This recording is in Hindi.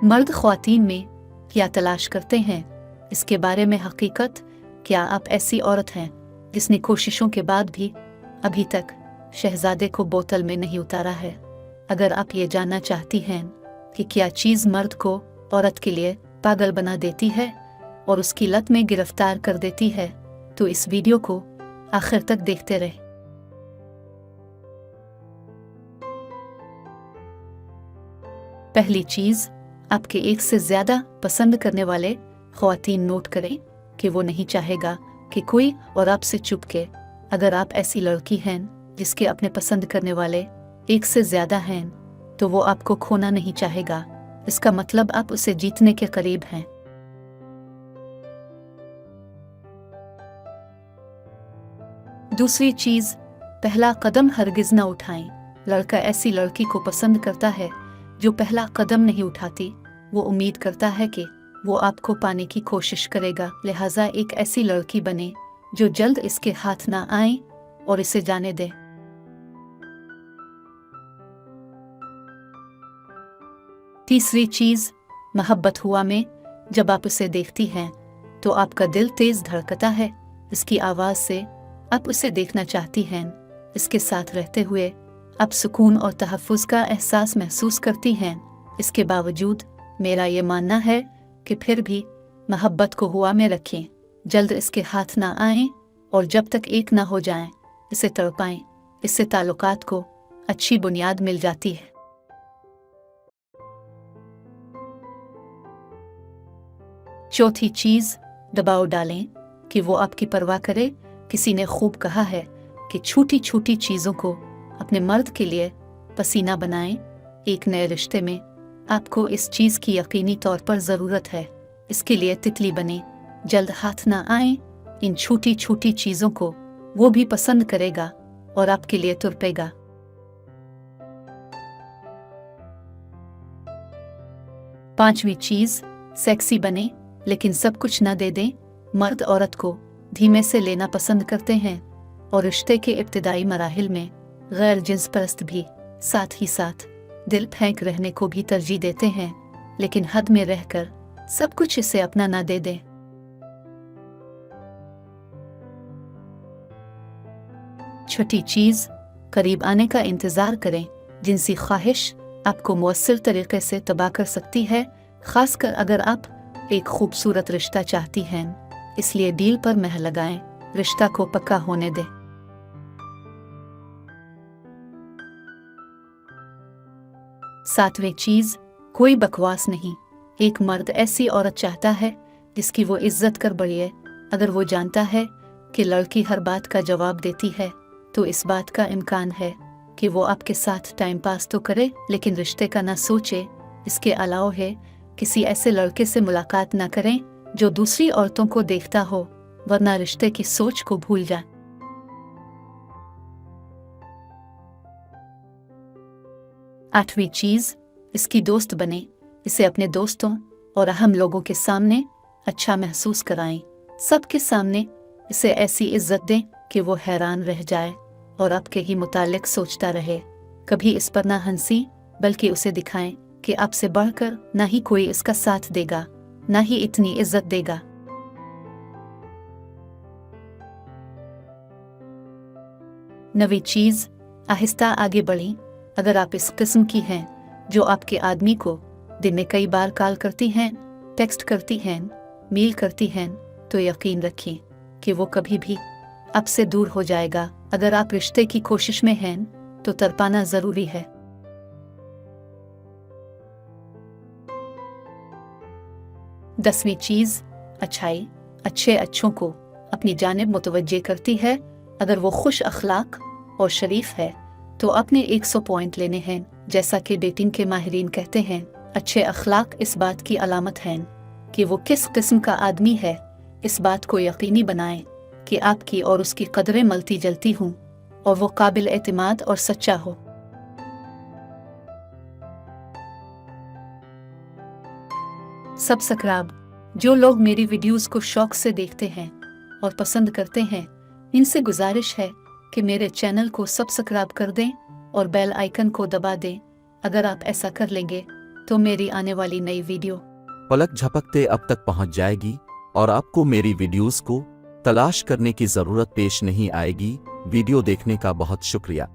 मर्द ख्वातीन में क्या तलाश करते हैं, इसके बारे में हकीकत। क्या आप ऐसी औरत हैं जिसने कोशिशों के बाद भी अभी तक शहजादे को बोतल में नहीं उतारा है? अगर आप ये जानना चाहती हैं कि क्या चीज़ मर्द को औरत के लिए पागल बना देती है और उसकी लत में गिरफ्तार कर देती है, तो इस वीडियो को आखिर तक देखते रहे। पहली चीज़, आपके एक से ज़्यादा पसंद करने वाले ख्वातीन नोट करें कि वो नहीं चाहेगा कि कोई और आपसे चुपके। अगर आप ऐसी लड़की हैं जिसके अपने पसंद करने वाले एक से ज़्यादा हैं, तो वो आपको खोना नहीं चाहेगा। इसका मतलब आप उसे जीतने के करीब हैं। दूसरी चीज़, पहला कदम हरगिज़ न उठाएं। लड़का ऐसी लड़की को पसंद करता है जो पहला कदम नहीं उठाती। वो उम्मीद करता है कि वो आपको पाने की कोशिश करेगा। लिहाजा एक ऐसी लड़की बने जो जल्द इसके हाथ ना आए और इसे जाने दे। तीसरी चीज़, मोहब्बत हुआ में जब आप उसे देखती हैं तो आपका दिल तेज धड़कता है। इसकी आवाज़ से आप उसे देखना चाहती हैं। इसके साथ रहते हुए आप सुकून और तहफ़्फ़ुज़ का एहसास महसूस करती हैं। इसके बावजूद मेरा ये मानना है कि फिर भी मोहब्बत को हुआ में रखें। जल्द इसके हाथ ना आएं और जब तक एक ना हो जाएं, इसे तड़पाएं। इससे ताल्लुकात को अच्छी बुनियाद मिल जाती है। चौथी चीज़, दबाव डालें कि वो आपकी परवाह करे। किसी ने खूब कहा है कि छोटी छोटी चीज़ों को अपने मर्द के लिए पसीना बनाएं। एक नए रिश्ते में आपको इस चीज़ की यकीनी तौर पर ज़रूरत है। इसके लिए तितली बने। जल्द हाथ ना आए। इन छोटी छोटी चीज़ों को वो भी पसंद करेगा और आपके लिए तुरपेगा। पांचवी चीज़, सेक्सी बने लेकिन सब कुछ ना दे दें। मर्द औरत को धीमे से लेना पसंद करते हैं और रिश्ते के इब्तिदाई मराहिल में गैर जिन्स परस्त भी साथ ही साथ दिल फेंक रहने को भी तरजीह देते हैं, लेकिन हद में रहकर सब कुछ इसे अपना ना दे दें। छठी चीज़, करीब आने का इंतज़ार करें। जिनसी ख्वाहिश आपको मुअस्सिर तरीके से तबाह कर सकती है, खासकर अगर आप एक खूबसूरत रिश्ता चाहती हैं। इसलिए डील पर मेहर लगाएं। रिश्ता को पक्का होने दें। सातवीं चीज़, कोई बकवास नहीं। एक मर्द ऐसी औरत चाहता है जिसकी वो इज्जत कर बढ़े। अगर वो जानता है कि लड़की हर बात का जवाब देती है, तो इस बात का इम्कान है कि वो आपके साथ टाइम पास तो करे लेकिन रिश्ते का ना सोचे। इसके अलावा है किसी ऐसे लड़के से मुलाकात ना करें जो दूसरी औरतों को देखता हो, वरना रिश्ते की सोच को भूल जाए। आठवीं चीज़, इसकी दोस्त बने। इसे अपने दोस्तों और अहम लोगों के सामने अच्छा महसूस कराएं। सबके सामने इसे ऐसी इज्जत दें कि वो हैरान रह जाए और आपके ही मुतालिक सोचता रहे। कभी इस पर ना हंसी, बल्कि उसे दिखाएं कि आपसे बढ़कर ना ही कोई इसका साथ देगा, ना ही इतनी इज्जत देगा। नवी चीज़, आहिस्ता आगे बढ़ें। अगर आप इस किस्म की हैं जो आपके आदमी को दिन में कई बार कॉल करती हैं, टेक्स्ट करती हैं, मेल करती हैं, तो यकीन रखें कि वो कभी भी आपसे दूर हो जाएगा। अगर आप रिश्ते की कोशिश में हैं तो तड़पाना ज़रूरी है। दसवीं चीज़, अच्छाई अच्छे अच्छों को अपनी जानिब मुतवज्जे करती है। अगर वो खुश अखलाक और शरीफ है तो अपने 100 पॉइंट लेने हैं। जैसा कि डेटिंग के माहिरीन कहते हैं, अच्छे अखलाक इस बात की अलामत हैं कि वो किस किस्म का आदमी है। इस बात को यकीनी बनाएं कि आपकी और उसकी कदरें मिलती जलती हों और वो काबिल एतमाद और सच्चा हो। सब्सक्राइब। जो लोग मेरी वीडियोस को शौक से देखते हैं और पसंद करते हैं, इनसे गुजारिश है कि मेरे चैनल को सब्सक्राइब कर दें और बेल आइकन को दबा दें। अगर आप ऐसा कर लेंगे तो मेरी आने वाली नई वीडियो पलक झपकते अब तक पहुंच जाएगी और आपको मेरी वीडियोस को तलाश करने की जरूरत पेश नहीं आएगी। वीडियो देखने का बहुत शुक्रिया।